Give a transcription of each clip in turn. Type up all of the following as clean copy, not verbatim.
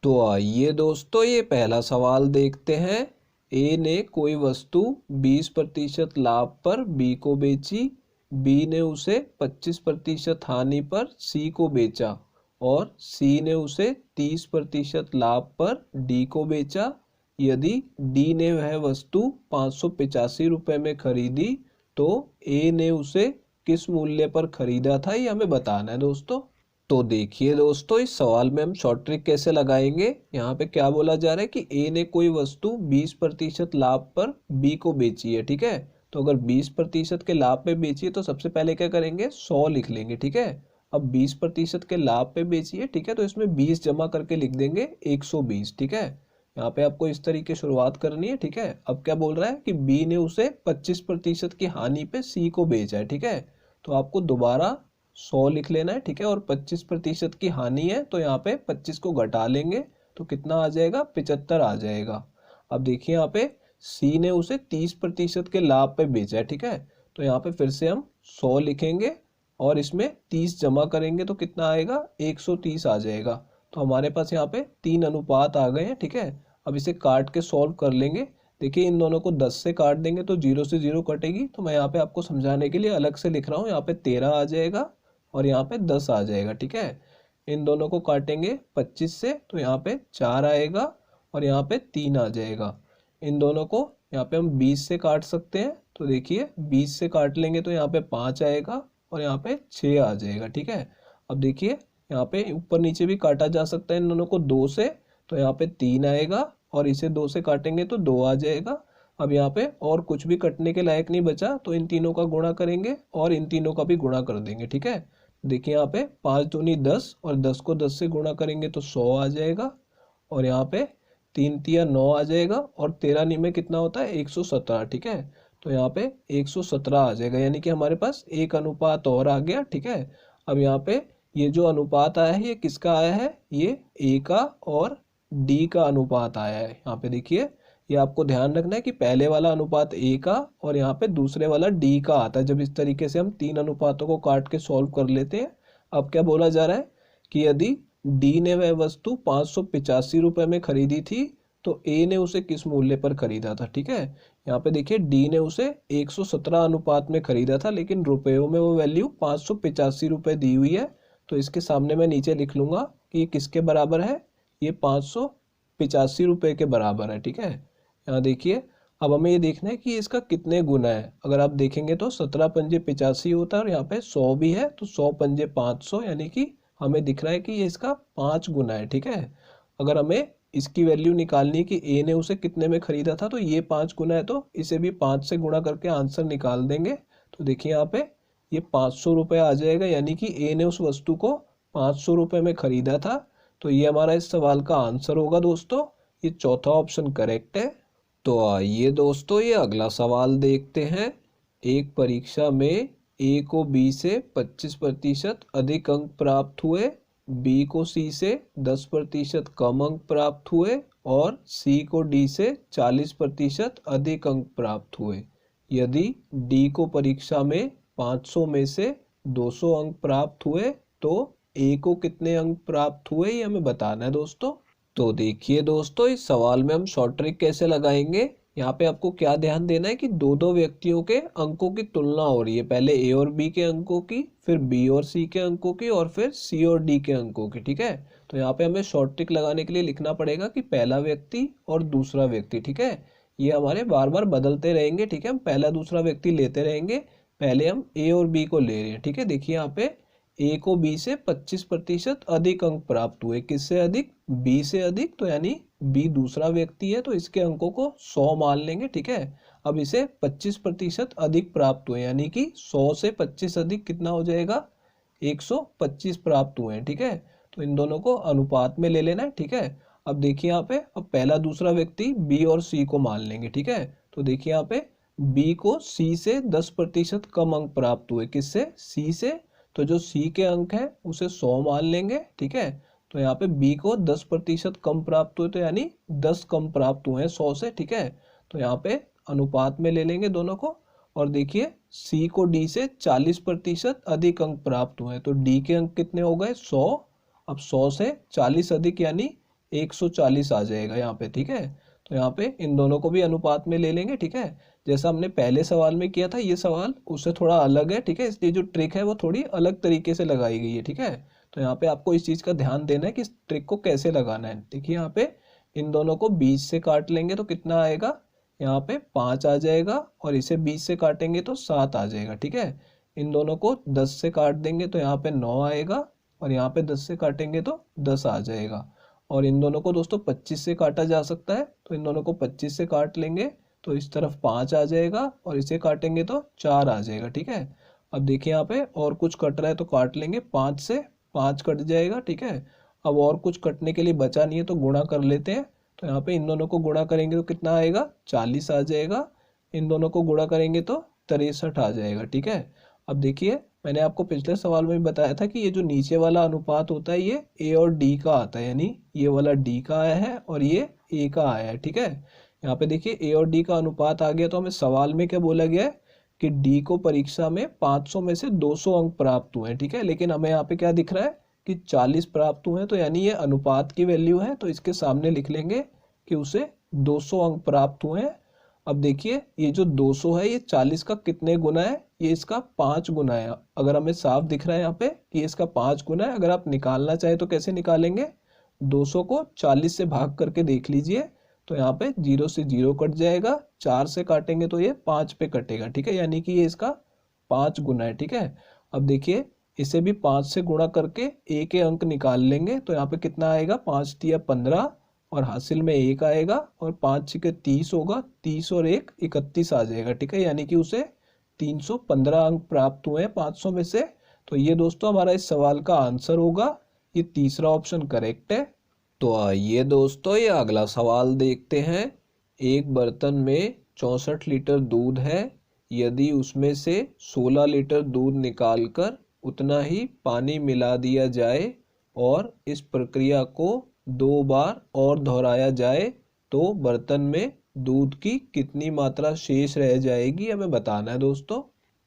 तो आइए दोस्तों, ये पहला सवाल देखते हैं। ए ने कोई वस्तु 20% लाभ पर बी को बेची। बी ने उसे 25% हानि पर सी को बेचा और सी ने उसे 30% लाभ पर डी को बेचा। यदि डी ने वह वस्तु 585 रुपये में खरीदी तो ए ने उसे किस मूल्य पर खरीदा था, ये हमें बताना है दोस्तों। तो देखिए दोस्तों, इस सवाल में हम शॉर्ट ट्रिक कैसे लगाएंगे। यहाँ पे क्या बोला जा रहा है कि ए ने कोई वस्तु 20% लाभ पर बी को बेची है, ठीक है। तो अगर 20% के लाभ पे बेची है तो सबसे पहले क्या करेंगे, 100 लिख लेंगे, ठीक है। अब 20% के लाभ पे बेची है, ठीक है, तो इसमें 20 जमा करके लिख देंगे 120, ठीक है। यहाँ पे आपको इस तरीके शुरुआत करनी है, ठीक है। अब क्या बोल रहा है कि बी ने उसे 25% की हानि पे सी को बेचा है, ठीक है। तो आपको दोबारा 100 लिख लेना है, ठीक है। और 25% की हानि है तो यहाँ पे 25 को घटा लेंगे तो कितना आ जाएगा, 75 आ जाएगा। अब देखिए यहाँ पे सी ने उसे 30% के लाभ पे बेचा है, ठीक है। तो यहाँ पे फिर से हम 100 लिखेंगे और इसमें 30 जमा करेंगे तो कितना आएगा, 130 आ जाएगा। तो हमारे पास यहाँ पे 3 अनुपात आ गए हैं, ठीक है। अब इसे काट के सॉल्व कर लेंगे। देखिए इन दोनों को 10 से काट देंगे तो 0 से 0 कटेगी, तो मैं यहाँ पे आपको समझाने के लिए अलग से लिख रहा हूँ। यहाँ पे 13 आ जाएगा और यहाँ पे 10 आ जाएगा, ठीक है। इन दोनों को काटेंगे 25 से तो यहाँ पे 4 आएगा और यहाँ पे 3 आ जाएगा। इन दोनों को यहाँ पे हम 20 से काट सकते हैं, तो देखिए 20 से काट लेंगे तो यहाँ पे 5 आएगा और यहाँ पे 6 आ जाएगा, ठीक है। अब देखिए यहाँ पे ऊपर नीचे भी काटा जा सकता है इन दोनों को 2 से, तो यहाँ पे 3 आएगा और इसे 2 से काटेंगे तो 2 आ जाएगा। अब यहाँ पे और कुछ भी कटने के लायक नहीं बचा तो इन तीनों का गुणा करेंगे और इन तीनों का भी गुणा कर देंगे, ठीक है। देखिए यहाँ पे 5 दूनी 10 और 10 को 10 से गुणा करेंगे तो 100 आ जाएगा और यहाँ पे 3 तिया 9 आ जाएगा और 13 नी में कितना होता है, 117, ठीक है। तो यहाँ पे 117 आ जाएगा, यानी कि हमारे पास एक अनुपात और आ गया, ठीक है। अब यहाँ पे ये जो अनुपात आया है ये किसका आया है, ये ए का और डी का अनुपात आया है। यहाँ पे देखिए ये आपको ध्यान रखना है कि पहले वाला अनुपात ए का और यहाँ पे दूसरे वाला डी का आता है जब इस तरीके से हम तीन अनुपातों को काट के सॉल्व कर लेते हैं। अब क्या बोला जा रहा है कि यदि डी ने वह वस्तु 585 रुपये में खरीदी थी तो ए ने उसे किस मूल्य पर खरीदा था, ठीक है। यहाँ पे देखिए डी ने उसे 117 अनुपात में खरीदा था लेकिन रुपयों में वो वैल्यू 585 रुपये दी हुई है। तो इसके सामने मैं नीचे लिख लूंगा कि ये किसके बराबर है, ये 585 रुपये के बराबर है, ठीक है। यहाँ देखिए अब हमें ये देखना है कि इसका कितने गुना है। अगर आप देखेंगे तो 17 पंजे 85 होता है और यहाँ पे 100 भी है तो 100 पंजे 500, यानी कि हमें दिख रहा है कि ये इसका 5 गुना है, ठीक है। अगर हमें इसकी वैल्यू निकालनी है कि ए ने उसे कितने में खरीदा था तो ये 5 गुना है तो इसे भी 5 से गुणा करके आंसर निकाल देंगे। तो देखिए यहाँ पे ये 500 रुपये आ जाएगा, यानी कि ए ने उस वस्तु को 500 रुपये में खरीदा था। तो ये हमारा इस सवाल का आंसर होगा दोस्तों। ये चौथा ऑप्शन करेक्ट है। तो आइए दोस्तों, ये अगला सवाल देखते हैं। एक परीक्षा में ए को बी से 25% अधिक अंक प्राप्त हुए, बी को सी से 10% कम अंक प्राप्त हुए और सी को डी से 40% अधिक अंक प्राप्त हुए। यदि डी को परीक्षा में 500 में से 200 अंक प्राप्त हुए तो ए को कितने अंक प्राप्त हुए, ये हमें बताना है दोस्तों। तो देखिए दोस्तों, इस सवाल में हम शॉर्ट ट्रिक कैसे लगाएंगे। यहाँ पे आपको क्या ध्यान देना है कि दो दो व्यक्तियों के अंकों की तुलना हो रही है, पहले ए और बी के अंकों की, फिर बी और सी के अंकों की और फिर सी और डी के अंकों की, ठीक है। तो यहाँ पे हमें शॉर्ट ट्रिक लगाने के लिए लिखना पड़ेगा कि पहला व्यक्ति और दूसरा व्यक्ति, ठीक है। ये हमारे बार बार बदलते रहेंगे, ठीक है। हम पहला दूसरा व्यक्ति लेते रहेंगे, पहले हम ए और बी को ले रहे हैं, ठीक है। देखिए यहाँ पे ए को बी से 25% अधिक अंक प्राप्त हुए, किससे अधिक, बी से अधिक, तो यानी बी दूसरा व्यक्ति है तो इसके अंकों को 100 मान लेंगे, ठीक है। अब इसे 25% अधिक प्राप्त हुए, यानी कि 100 से 25 अधिक कितना हो जाएगा, 125 प्राप्त हुए हैं, ठीक है। तो इन दोनों को अनुपात में ले लेना है, ठीक है। अब देखिए यहाँ पे अब पहला दूसरा व्यक्ति बी और सी को मान लेंगे, ठीक है। तो देखिए यहाँ पे बी को सी से 10% कम अंक प्राप्त हुए, किससे, सी से। तो जो सी के अंक है उसे 100 मान लेंगे, ठीक है। तो यहाँ पे बी को 10% कम प्राप्त हुए तो यानी 10 कम प्राप्त हुए हैं 100 से, ठीक है। तो यहाँ पे अनुपात में ले लेंगे दोनों को और देखिए सी को डी से 40% अधिक अंक प्राप्त हुए हैं तो डी के अंक कितने हो गए, 100। अब 100 से 40 अधिक यानी 140 आ जाएगा यहाँ पे, ठीक है। तो यहाँ पे इन दोनों को भी अनुपात में ले लेंगे, ठीक है। जैसा हमने पहले सवाल में किया था, ये सवाल उससे थोड़ा अलग है, ठीक है, इसलिए जो ट्रिक है वो थोड़ी अलग तरीके से लगाई गई है, ठीक है। तो यहाँ पे आपको इस चीज़ का ध्यान देना है कि इस ट्रिक को कैसे लगाना है। देखिए यहाँ पे इन दोनों को 20 से काट लेंगे तो कितना आएगा, यहाँ पे 5 आ जाएगा, और इसे 20 से काटेंगे तो 7 आ जाएगा, ठीक है। इन दोनों को 10 से काट देंगे तो यहाँ पे 9 आएगा, और यहाँ पे 10 से काटेंगे तो 10 आ जाएगा। और इन दोनों को दोस्तों 25 से काटा जा सकता है, तो इन दोनों को 25 से काट लेंगे तो इस तरफ 5 आ जाएगा, और इसे काटेंगे तो 4 आ जाएगा, ठीक है। अब देखिए यहाँ पे और कुछ कट रहा है तो काट लेंगे, 5 से 5 कट जाएगा, ठीक है। अब और कुछ कटने के लिए बचा नहीं है तो गुणा कर लेते हैं। तो यहाँ पे इन दोनों को गुणा करेंगे तो कितना आएगा, 40 आ जाएगा। इन दोनों को गुणा करेंगे तो 63 आ जाएगा, ठीक है। अब देखिए मैंने आपको पिछले सवाल में भी बताया था कि ये जो नीचे वाला अनुपात होता है ये ए और डी का आता है, यानी ये वाला डी का आया है और ये ए का आया है, ठीक है। यहाँ पे देखिए ए और डी का अनुपात आ गया, तो हमें सवाल में क्या बोला गया है कि डी को परीक्षा में 500 में से 200 अंक प्राप्त हुए हैं, ठीक है। लेकिन हमें यहाँ पे क्या दिख रहा है कि 40 प्राप्त हुए हैं, तो यानी ये अनुपात की वैल्यू है, तो इसके सामने लिख लेंगे कि उसे 200 अंक प्राप्त हुए हैं। अब देखिए ये जो 200 है ये 40 का कितने गुना है, ये इसका 5 गुना है। अगर हमें साफ दिख रहा है यहाँ पे कि इसका 5 गुना है। अगर आप निकालना चाहे तो कैसे निकालेंगे, 200 को 40 से भाग करके देख लीजिए, तो यहाँ पे 0 से 0 कट जाएगा, 4 से काटेंगे तो ये 5 पे कटेगा, ठीक है, यानी कि ये इसका 5 गुना है, ठीक है। अब देखिए इसे भी 5 से गुणा करके ए के अंक निकाल लेंगे, तो यहाँ पे कितना आएगा, 5 तिया 15, और हासिल में 1 आएगा, और 5 छिके 30 होगा, 30 और 1 31 आ जाएगा, ठीक है, यानी कि उसे 315 अंक प्राप्त हुए हैं 500 में से। तो ये दोस्तों हमारा इस सवाल का आंसर होगा, ये तीसरा ऑप्शन करेक्ट है। तो आइए दोस्तों ये अगला सवाल देखते हैं। एक बर्तन में 64 लीटर दूध है, यदि उसमें से 16 लीटर दूध निकालकर उतना ही पानी मिला दिया जाए और इस प्रक्रिया को 2 बार और दोहराया जाए तो बर्तन में दूध की कितनी मात्रा शेष रह जाएगी, हमें बताना है दोस्तों।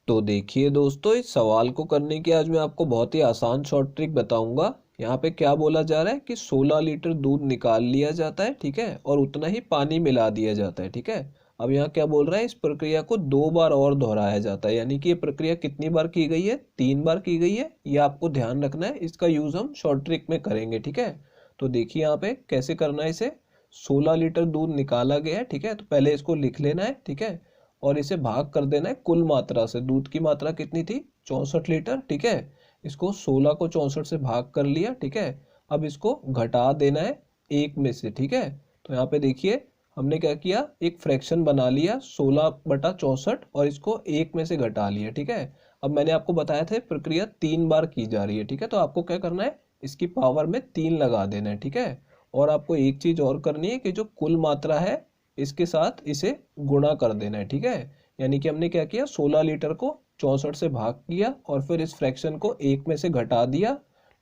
तो देखिए दोस्तों इस सवाल को करने की आज मैं आपको बहुत ही आसान शॉर्ट ट्रिक बताऊंगा। यहाँ पे क्या बोला जा रहा है कि 16 लीटर दूध निकाल लिया जाता है, ठीक है, और उतना ही पानी मिला दिया जाता है, ठीक है। अब यहाँ क्या बोल रहा है, इस प्रक्रिया को 2 बार और दोहराया जाता है, यानी कि ये प्रक्रिया कितनी बार की गई है, 3 बार की गई है। ये आपको ध्यान रखना है, इसका यूज हम शॉर्ट ट्रिक में करेंगे, ठीक है। तो देखिए यहाँ पे कैसे करना है इसे। 16 लीटर दूध निकाला गया है, ठीक है, तो पहले इसको लिख लेना है, ठीक है, और इसे भाग कर देना है कुल मात्रा से। दूध की मात्रा कितनी थी, 64 लीटर, ठीक है। इसको 16 को 64 से भाग कर लिया, ठीक है। अब इसको घटा देना है 1 में से, ठीक है। तो यहाँ पे देखिए हमने क्या किया, एक फ्रैक्शन बना लिया 16/64 और इसको 1 में से घटा लिया, ठीक है। अब मैंने आपको बताया था प्रक्रिया 3 बार की जा रही है, ठीक है, तो आपको क्या करना है, इसकी पावर में 3 लगा देना है, ठीक है। और आपको एक चीज और करनी है कि जो कुल मात्रा है इसके साथ इसे गुणा कर देना है, ठीक है। यानी कि हमने क्या किया, 16 लीटर को 64 से भाग किया और फिर इस फ्रैक्शन को 1 में से घटा दिया।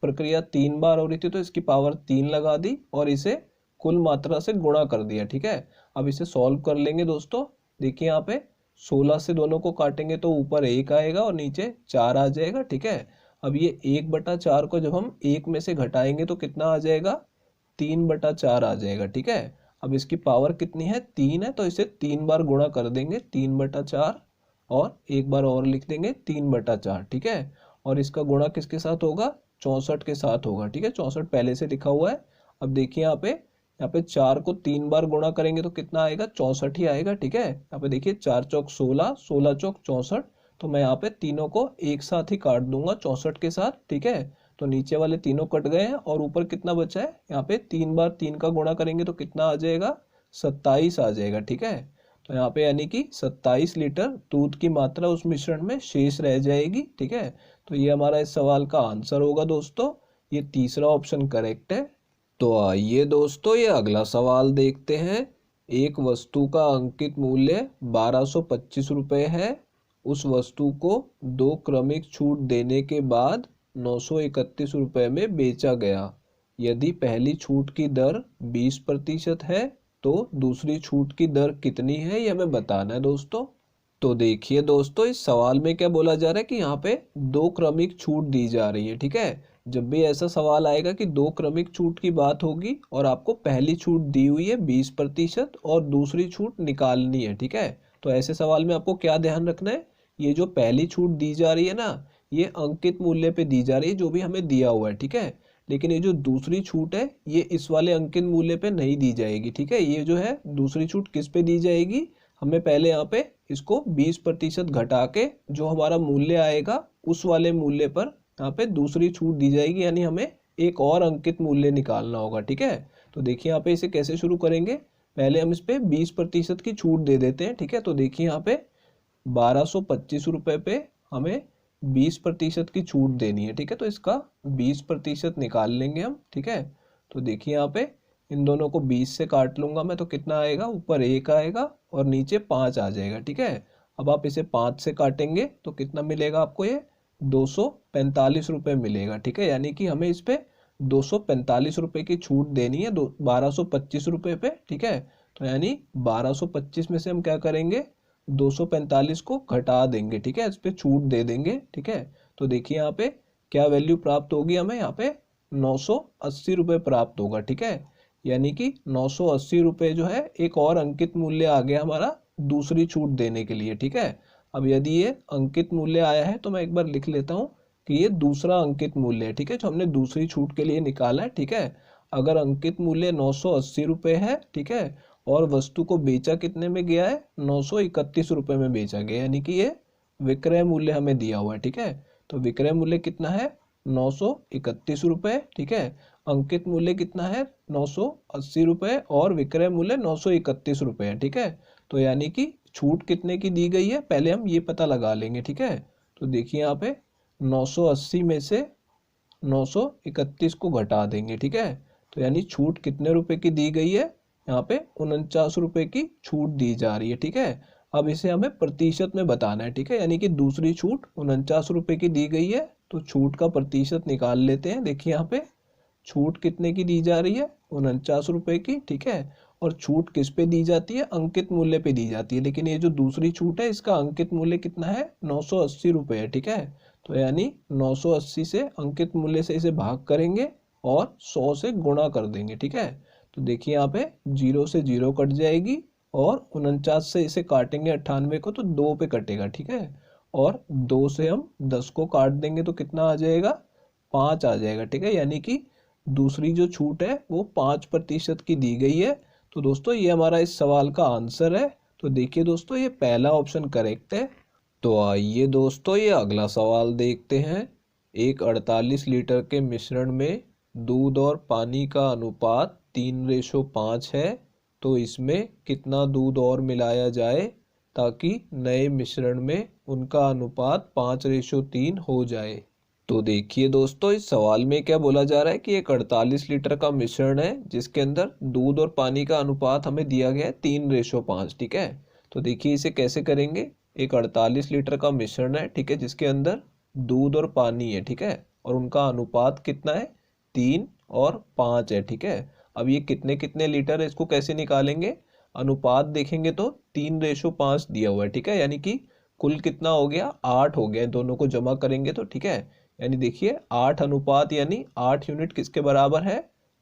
प्रक्रिया 3 बार हो रही थी तो इसकी पावर 3 लगा दी और इसे कुल मात्रा से गुणा कर दिया, ठीक है। अब इसे सॉल्व कर लेंगे दोस्तों। देखिए यहाँ पे 16 से दोनों को काटेंगे तो ऊपर 1 आएगा और नीचे 4 आ जाएगा, ठीक है। अब ये 1/4 को जब हम 1 में से घटाएंगे तो कितना आ जाएगा, 3/4 आ जाएगा, ठीक है। अब इसकी पावर कितनी है, 3 है, तो इसे 3 बार गुणा कर देंगे, 3/4, और एक बार और लिख देंगे 3/4, ठीक है। और इसका गुणा किसके साथ होगा, 64 के साथ होगा, ठीक है, 64 पहले से लिखा हुआ है। अब देखिए यहाँ पे 4 को 3 बार गुणा करेंगे तो कितना आएगा, 64 ही आएगा, ठीक है। यहाँ पे देखिए 4 चौक 16, 16 चौक 64, तो मैं यहाँ पे तीनों को एक साथ ही काट दूंगा 64 के साथ, ठीक है। तो नीचे वाले तीनों कट गए हैं और ऊपर कितना बचा है, यहाँ पे 3 बार 3 का गुणा करेंगे तो कितना आ जाएगा, 27 आ जाएगा, ठीक है। तो यहाँ पे यानी कि 27 लीटर दूध की मात्रा उस मिश्रण में शेष रह जाएगी, ठीक है। तो ये हमारा इस सवाल का आंसर होगा दोस्तों, ये तीसरा ऑप्शन करेक्ट है। तो आइए दोस्तों ये अगला सवाल देखते हैं। एक वस्तु का अंकित मूल्य 1225 रुपये है, उस वस्तु को 2 क्रमिक छूट देने के बाद 931 रुपये में बेचा गया। यदि पहली छूट की दर 20% है तो दूसरी छूट की दर कितनी है, ये हमें बताना है दोस्तों। तो देखिए दोस्तों इस सवाल में क्या बोला जा रहा है कि यहाँ पे 2 क्रमिक छूट दी जा रही है, ठीक है। जब भी ऐसा सवाल आएगा कि दो क्रमिक छूट की बात होगी और आपको पहली छूट दी हुई है 20% और दूसरी छूट निकालनी है, ठीक है, तो ऐसे सवाल में आपको क्या ध्यान रखना है, ये जो पहली छूट दी जा रही है ना, ये अंकित मूल्य पे दी जा रही है जो भी हमें दिया हुआ है, ठीक है, लेकिन ये जो दूसरी छूट है ये इस वाले अंकित मूल्य पे नहीं दी जाएगी, ठीक है। ये जो है दूसरी छूट किस पे दी जाएगी, हमें पहले यहाँ पे इसको 20% घटा के जो हमारा मूल्य आएगा उस वाले मूल्य पर यहाँ पे दूसरी छूट दी जाएगी, यानी हमें एक और अंकित मूल्य निकालना होगा, ठीक है। तो देखिए यहाँ पे इसे कैसे शुरू करेंगे, पहले हम इस पे 20% की छूट दे देते हैं, ठीक है। तो देखिए यहाँ पे 1225 रुपये पे हमें 20% की छूट देनी है, ठीक है, तो इसका 20% निकाल लेंगे हम, ठीक है। तो देखिए यहाँ पे इन दोनों को 20 से काट लूंगा मैं, तो कितना आएगा, ऊपर 1 आएगा और नीचे 5 आ जाएगा, ठीक है। अब आप इसे 5 से काटेंगे तो कितना मिलेगा आपको, ये 245 रुपये मिलेगा, ठीक है, यानी कि हमें इस पे 245 रुपये की छूट देनी है 1225 रुपये पे, ठीक है। तो यानी 1225 में से हम क्या करेंगे, 245 को घटा देंगे, ठीक है, इस पे छूट दे देंगे, ठीक है। तो देखिए यहाँ पे क्या वैल्यू प्राप्त होगी, हमें यहाँ पे 980 रुपये प्राप्त होगा, ठीक है, यानी कि 980 रुपये जो है एक और अंकित मूल्य आ गया हमारा दूसरी छूट देने के लिए, ठीक है। अब यदि ये अंकित मूल्य आया है तो मैं एक बार लिख लेता हूँ कि ये दूसरा अंकित मूल्य है, ठीक है, जो हमने दूसरी छूट के लिए निकाला है, ठीक है। अगर अंकित मूल्य 980 रुपये है, ठीक है, और वस्तु को बेचा कितने में गया है, 931 रुपये में बेचा गया, यानी कि ये विक्रय मूल्य हमें दिया हुआ है, ठीक है। तो विक्रय मूल्य कितना है, 931 रुपये, ठीक है, अंकित मूल्य कितना है 980 रुपये और विक्रय मूल्य 931 रुपये है, ठीक है। तो यानी कि छूट कितने की दी गई है, पहले हम ये पता लगा लेंगे, ठीक है। तो देखिए यहाँ पे 980 में से 931 को घटा देंगे, ठीक है, तो यानी छूट कितने रुपए की दी गई है, यहाँ पे 49 रुपए की छूट दी जा रही है, ठीक है। अब इसे हमें प्रतिशत में बताना है, ठीक है, यानी कि दूसरी छूट 49 रुपए की दी गई है, तो छूट का प्रतिशत निकाल लेते हैं। देखिए यहाँ पे छूट कितने की दी जा रही है, 49 रुपए की, ठीक है, और छूट किस पे दी जाती है, अंकित मूल्य पे दी जाती है, लेकिन ये जो दूसरी छूट है इसका अंकित मूल्य कितना है, 980 रुपये है, ठीक है। तो यानी 980 से अंकित मूल्य से इसे भाग करेंगे और 100 से गुणा कर देंगे, ठीक है। तो देखिए यहाँ पे 0 से 0 कट जाएगी और 49 से इसे काटेंगे 98 को तो 2 पे कटेगा, ठीक है, और 2 से हम 10 को काट देंगे तो कितना आ जाएगा, 5 आ जाएगा, ठीक है, यानी कि दूसरी जो छूट है वो 5% की दी गई है। तो दोस्तों ये हमारा इस सवाल का आंसर है। तो देखिए दोस्तों ये पहला ऑप्शन करेक्ट है। तो आइए दोस्तों ये अगला सवाल देखते हैं। एक 48 लीटर के मिश्रण में दूध और पानी का अनुपात 3:5 है, तो इसमें कितना दूध और मिलाया जाए ताकि नए मिश्रण में उनका अनुपात 5:3 हो जाए। तो देखिए दोस्तों इस सवाल में क्या बोला जा रहा है कि एक 48 लीटर का मिश्रण है जिसके अंदर दूध और पानी का अनुपात हमें दिया गया है 3:5, ठीक है। तो देखिए इसे कैसे करेंगे, एक 48 लीटर का मिश्रण है, ठीक है, जिसके अंदर दूध और पानी है, ठीक है, और उनका अनुपात कितना है, 3 और 5 है, ठीक है। अब ये कितने कितने लीटर है इसको कैसे निकालेंगे, अनुपात देखेंगे तो 3:5 दिया हुआ है, ठीक है, यानी कि कुल कितना हो गया, 8 हो गया, दोनों को जमा करेंगे तो, ठीक है, यानी देखिए 8 अनुपात यानी 8 यूनिट किसके बराबर है,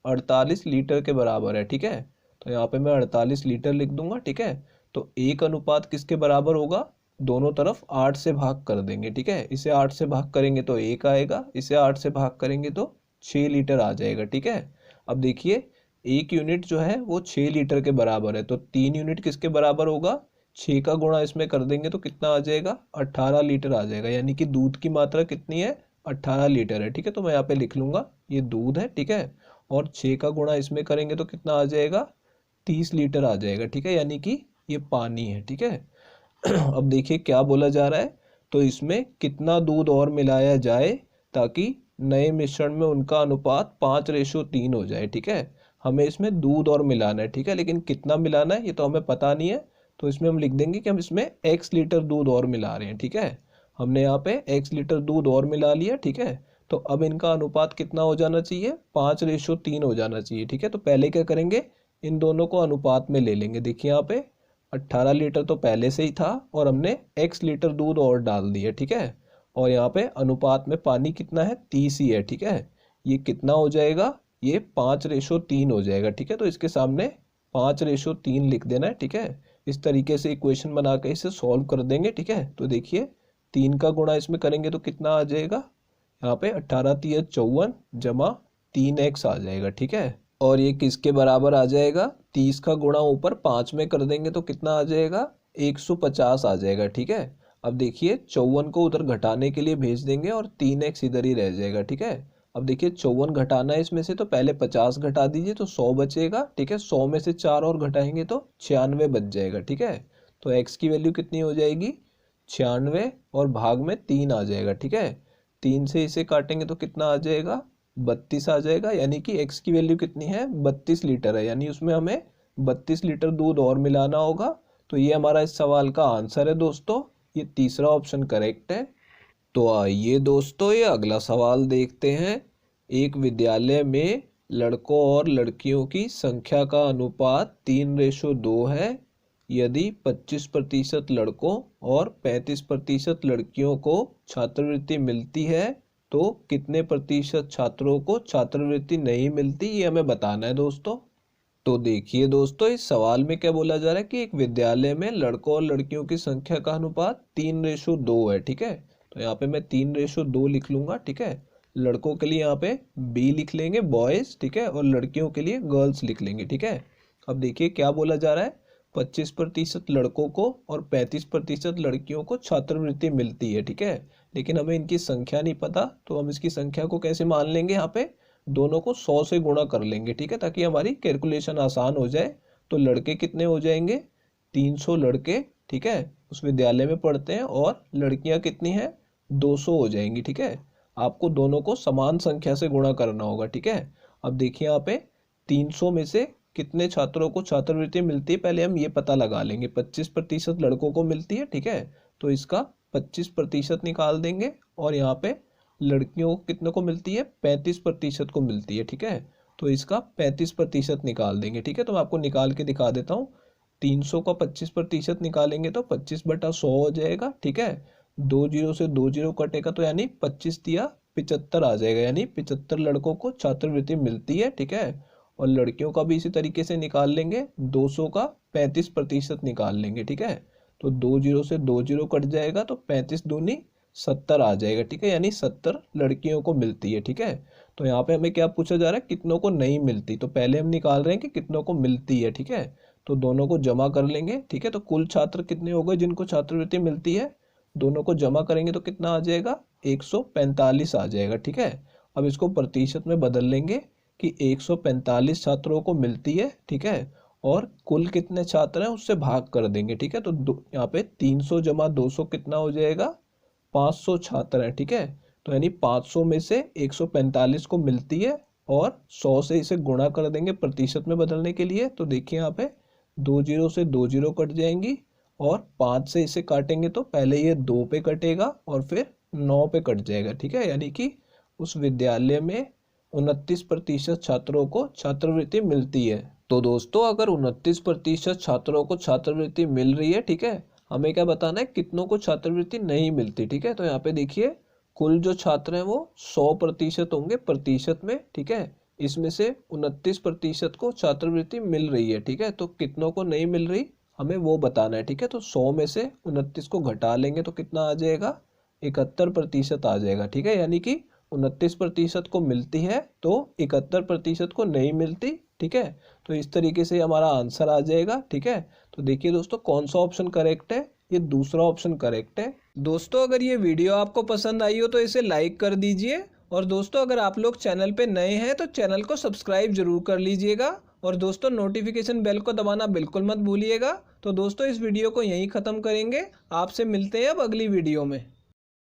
48 लीटर के बराबर है, ठीक है। तो यहाँ पे मैं 48 लीटर लिख दूंगा, ठीक है। तो एक अनुपात किसके बराबर होगा, दोनों तरफ 8 से भाग कर देंगे, ठीक है, इसे 8 से भाग करेंगे तो 1 आएगा, इसे 8 से भाग करेंगे तो 6 लीटर आ जाएगा, ठीक है। अब देखिए 1 यूनिट जो है वो 6 लीटर के बराबर है, तो 3 यूनिट किसके बराबर होगा, 6 का गुणा इसमें कर देंगे तो कितना आ जाएगा, 18 लीटर आ जाएगा, यानी कि दूध की मात्रा कितनी है, 18 लीटर है, ठीक है। तो मैं यहाँ पे लिख लूंगा ये दूध है, ठीक है, और 6 का गुणा इसमें करेंगे तो कितना आ जाएगा, 30 लीटर आ जाएगा, ठीक है, यानी कि ये पानी है, ठीक है। अब देखिए क्या बोला जा रहा है, तो इसमें कितना दूध और मिलाया जाए ताकि नए मिश्रण में उनका अनुपात 5:3 हो जाए, ठीक है। हमें इसमें दूध और मिलाना है, ठीक है, लेकिन कितना मिलाना है ये तो हमें पता नहीं है, तो इसमें हम लिख देंगे कि हम इसमें x लीटर दूध और मिला रहे हैं, ठीक है। हमने यहाँ पे x लीटर दूध और मिला लिया, ठीक है। तो अब इनका अनुपात कितना हो जाना चाहिए, 5:3 हो जाना चाहिए, ठीक है। तो पहले क्या करेंगे, इन दोनों को अनुपात में ले लेंगे। देखिए यहाँ पे 18 लीटर तो पहले से ही था और हमने x लीटर दूध और डाल दिया, ठीक है, और यहाँ पे अनुपात में पानी कितना है, 30 ही है, ठीक है। ये कितना हो जाएगा, ये 5:3 हो जाएगा। ठीक है, तो इसके सामने 5:3 लिख देना है। ठीक है, इस तरीके से इक्वेशन बना के इसे सॉल्व कर देंगे। ठीक है, तो देखिए 3 का गुणा इसमें करेंगे तो कितना आ जाएगा, यहाँ पे 18×3 = 54 जमा 3x आ जाएगा। ठीक है, और ये किसके बराबर आ जाएगा, 30 का गुणा ऊपर 5 में कर देंगे तो कितना आ जाएगा, 150 आ जाएगा। ठीक है, अब देखिए 54 को उधर घटाने के लिए भेज देंगे और 3x इधर ही रह जाएगा। ठीक है, अब देखिए 54 घटाना है इसमें से, तो पहले 50 घटा दीजिए तो 100 बचेगा। ठीक है, 100 में से 4 और घटाएंगे तो 96 बच जाएगा। ठीक है, तो x की वैल्यू कितनी हो जाएगी, 96 और भाग में 3 आ जाएगा। ठीक है, 3 से इसे काटेंगे तो कितना आ जाएगा, 32 आ जाएगा। यानी कि x की वैल्यू कितनी है, 32 लीटर है, यानी उसमें हमें 32 लीटर दूध और मिलाना होगा। तो ये हमारा इस सवाल का आंसर है दोस्तों, ये तीसरा ऑप्शन करेक्ट है। तो आइए दोस्तों ये अगला सवाल देखते हैं। एक विद्यालय में लड़कों और लड़कियों की संख्या का अनुपात 3:2 है। यदि 25% लड़कों और 35% लड़कियों को छात्रवृत्ति मिलती है तो कितने प्रतिशत छात्रों को छात्रवृत्ति नहीं मिलती, ये हमें बताना है दोस्तों। तो देखिए दोस्तों, इस सवाल में क्या बोला जा रहा है कि एक विद्यालय में लड़कों और लड़कियों की संख्या का अनुपात 3:2 है। ठीक है, तो यहाँ पे मैं 3:2 लिख लूंगा। ठीक है, लड़कों के लिए यहाँ पे बी लिख लेंगे, बॉयज। ठीक है, और लड़कियों के लिए गर्ल्स लिख लेंगे। ठीक है, अब देखिए क्या बोला जा रहा है, 25% लड़कों को और 35% लड़कियों को छात्रवृत्ति मिलती है। ठीक है, लेकिन हमें इनकी संख्या नहीं पता, तो हम इसकी संख्या को कैसे मान लेंगे, यहाँ पे दोनों को 100 से गुणा कर लेंगे। ठीक है, ताकि हमारी कैलकुलेशन आसान हो जाए। तो लड़के कितने हो जाएंगे, 300 लड़के, ठीक है, उस विद्यालय में पढ़ते हैं, और लड़कियां कितनी हैं, 200 हो जाएंगी। ठीक है, आपको दोनों को समान संख्या से गुणा करना होगा। ठीक है, अब देखिए यहाँ पे 300 में से कितने छात्रों को छात्रवृत्ति मिलती है, पहले हम ये पता लगा लेंगे। 25% लड़कों को मिलती है। ठीक है, तो इसका 25% निकाल देंगे, और यहाँ पे लड़कियों को कितने को मिलती है, 35% को मिलती है। ठीक है, तो इसका 35% निकाल देंगे। ठीक है, तो मैं आपको निकाल के दिखा देता हूँ। 300 का 25% निकालेंगे तो 25/100 हो जाएगा। ठीक है, 2 जीरो से 2 जीरो कटेगा तो यानी 25 दिया 75 आ जाएगा, यानी 75 लड़कों को छात्रवृत्ति मिलती है। ठीक है, और लड़कियों का भी इसी तरीके से निकाल लेंगे, 200 का 35% निकाल लेंगे। ठीक है, तो 2 जीरो से 2 जीरो कट जाएगा तो 35 दूनी 70 आ जाएगा। ठीक है, यानी 70 लड़कियों को मिलती है। ठीक है, तो यहाँ पे हमें क्या पूछा जा रहा है, कितनों को नहीं मिलती, तो पहले हम निकाल रहे हैं कि कितनों को मिलती है। ठीक है, तो दोनों को जमा कर लेंगे। ठीक है, तो कुल छात्र कितने हो गए जिनको छात्रवृत्ति मिलती है, दोनों को जमा करेंगे तो कितना आ जाएगा, 145 आ जाएगा। ठीक है, अब इसको प्रतिशत में बदल लेंगे कि 145 छात्रों को मिलती है। ठीक है, और कुल कितने छात्र हैं उससे भाग कर देंगे। ठीक है, तो यहाँ पे 300 जमा 200 कितना हो जाएगा, 500 छात्र हैं। ठीक है, तो यानी 500 में से 145 को मिलती है, और 100 से इसे गुणा कर देंगे प्रतिशत में बदलने के लिए। तो देखिए यहाँ पे 2 जीरो से 2 जीरो कट जाएंगी, और 5 से इसे काटेंगे तो पहले ये 2 पे कटेगा और फिर 9 पे कट जाएगा। ठीक है, यानी कि उस विद्यालय में 29% छात्रों को छात्रवृत्ति मिलती है। तो दोस्तों, अगर 29% छात्रों को छात्रवृत्ति मिल रही है, ठीक है, हमें क्या बताना है, कितनों को छात्रवृत्ति नहीं मिलती। ठीक है, तो यहाँ पे देखिए कुल जो छात्र हैं वो 100% होंगे प्रतिशत में। ठीक है, इसमें से 29% को छात्रवृत्ति मिल रही है। ठीक है, तो कितनों को नहीं मिल रही हमें वो बताना है। ठीक है, तो 100 में से 29 को घटा लेंगे तो कितना आ जाएगा, 71% आ जाएगा। ठीक है, यानी कि 29% को मिलती है तो 71% को नहीं मिलती। ठीक है, तो इस तरीके से हमारा आंसर आ जाएगा। ठीक है, तो देखिए दोस्तों कौन सा ऑप्शन करेक्ट है, ये दूसरा ऑप्शन करेक्ट है। दोस्तों, अगर ये वीडियो आपको पसंद आई हो तो इसे लाइक कर दीजिए, और दोस्तों अगर आप लोग चैनल पे नए हैं तो चैनल को सब्सक्राइब जरूर कर लीजिएगा, और दोस्तों नोटिफिकेशन बेल को दबाना बिल्कुल मत भूलिएगा। तो दोस्तों इस वीडियो को यहीं ख़त्म करेंगे, आपसे मिलते हैं अब अगली वीडियो में।